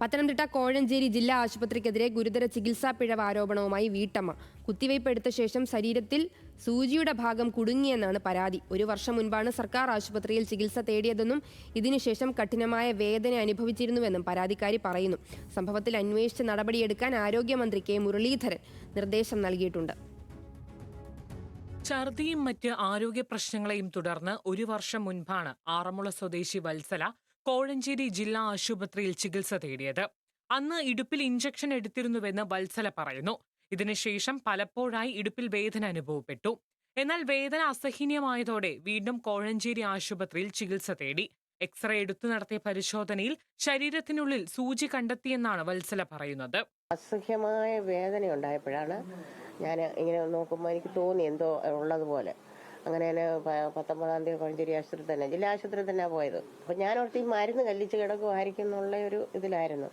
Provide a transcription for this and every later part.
പത്തനംതിട്ട കോഴഞ്ചേരി ജില്ലാ ആശുപത്രിക്കെതിരെ ഗുരുതര ചികിത്സാ പിഴവ് ആരോപണവുമായി വീട്ടമ്മ. കുത്തിവയ്പ് എടുത്ത ശേഷം ശരീരത്തിൽ സൂചിയുടെ ഭാഗം കുടുങ്ങിയെന്നാണ് പരാതി. 1 വർഷം മുൻപാണ് സർക്കാർ ആശുപത്രിയിൽ ചികിത്സ തേടിയതെന്നും ഇതിനുശേഷം കഠിനമായ വേദന അനുഭവിച്ചിരുന്നുവെന്നും പരാതിക്കാരി പറയുന്നു. സംഭവത്തിൽ അന്വേഷിച്ച് നടപടിയെടുക്കാൻ ആരോഗ്യമന്ത്രി കെ മുരളീധരൻ നിർദ്ദേശം നൽകിയിട്ടുണ്ട്. ഛർദിയും മറ്റ് ആരോഗ്യ പ്രശ്നങ്ങളെയും തുടർന്ന് 1 വർഷം മുൻപാണ് ആറന്മുള സ്വദേശി വത്സല കോഴഞ്ചേരി ജില്ലാ ആശുപത്രിയിൽ ചികിത്സ തേടിയത്. അന്ന് ഇടുപ്പിൽ ഇഞ്ചക്ഷൻ എടുത്തിരുന്നുവെന്ന് വത്സല പറയുന്നു. ഇതിനുശേഷം പലപ്പോഴായി ഇടുപ്പിൽ വേദന അനുഭവപ്പെട്ടു. എന്നാൽ വേദന അസഹനീയമായതോടെ വീണ്ടും കോഴഞ്ചേരി ആശുപത്രിയിൽ ചികിത്സ തേടി. എക്സ്റേ എടുത്തു നടത്തിയ പരിശോധനയിൽ ശരീരത്തിനുള്ളിൽ സൂചി കണ്ടെത്തിയെന്നാണ് വത്സല പറയുന്നത്. അസഹ്യമായ വേദന ഉണ്ടായപ്പോഴാണ് ഞാൻ ഇങ്ങനെ നോക്കുമ്പോൾ എനിക്ക് തോന്നി എന്തോ ഉള്ളതുപോലെ. അങ്ങനെ ഞാൻ 19-ാം തീയതി കോഴഞ്ചേരി ആശുപത്രി തന്നെ, ജില്ലാ ആശുപത്രി തന്നെ പോയത്. അപ്പോൾ ഞാനോർത്ത് ഈ മരുന്ന് കല്ലിച്ച് കിടക്കുമായിരിക്കും എന്നുള്ള ഒരു ഇതിലായിരുന്നു.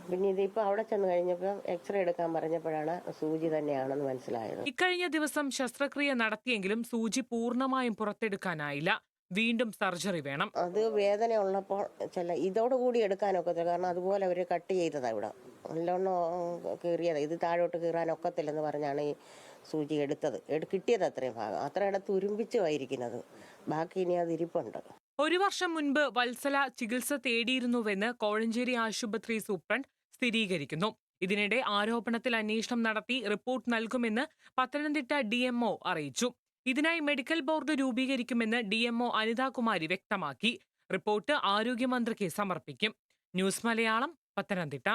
പിന്നെ ഇതിപ്പോൾ അവിടെ ചെന്ന് കഴിഞ്ഞപ്പോൾ എക്സ്റേ എടുക്കാൻ പറഞ്ഞപ്പോഴാണ് സൂചി തന്നെയാണെന്ന് മനസ്സിലായത്. ഇക്കഴിഞ്ഞ ദിവസം ശസ്ത്രക്രിയ നടത്തിയെങ്കിലും സൂചി പൂർണ്ണമായും പുറത്തെടുക്കാനായില്ല. വീണ്ടും സർജറി വേണം. അത് വേദന ഉള്ളപ്പോൾ ഇതോടുകൂടി എടുക്കാനൊക്കത്തില്ല. കാരണം അതുപോലെ അവർ കട്ട് ചെയ്തതാണ് ഇവിടെ നല്ലോണം കീറിയത്. ഇത് താഴോട്ട് കീറാനൊക്കത്തില്ലെന്ന് പറഞ്ഞാണ് ഈ സൂചി എടുത്തത്. കിട്ടിയത് അത്രയും ഭാഗം, അത്ര ഇടത്ത് ഉരുമ്പിച്ചുമായിരിക്കുന്നത്. ബാക്കി ഇനി അത് ഇരിപ്പുണ്ട്. 1 വർഷം മുൻപ് വത്സല ചികിത്സ തേടിയിരുന്നുവെന്ന് കോഴഞ്ചേരി ആശുപത്രി സൂപ്രണ്ട് സ്ഥിരീകരിക്കുന്നു. ഇതിനിടെ ആരോപണത്തിൽ അന്വേഷണം നടത്തി റിപ്പോർട്ട് നൽകുമെന്ന് പത്തനംതിട്ട DMO അറിയിച്ചു. ഇതിനായി മെഡിക്കൽ ബോർഡ് രൂപീകരിക്കുമെന്ന് DMO അനിതാകുമാരി വ്യക്തമാക്കി. റിപ്പോർട്ട് ആരോഗ്യമന്ത്രിക്ക് സമർപ്പിക്കും. ന്യൂസ് മലയാളം, പത്തനംതിട്ട.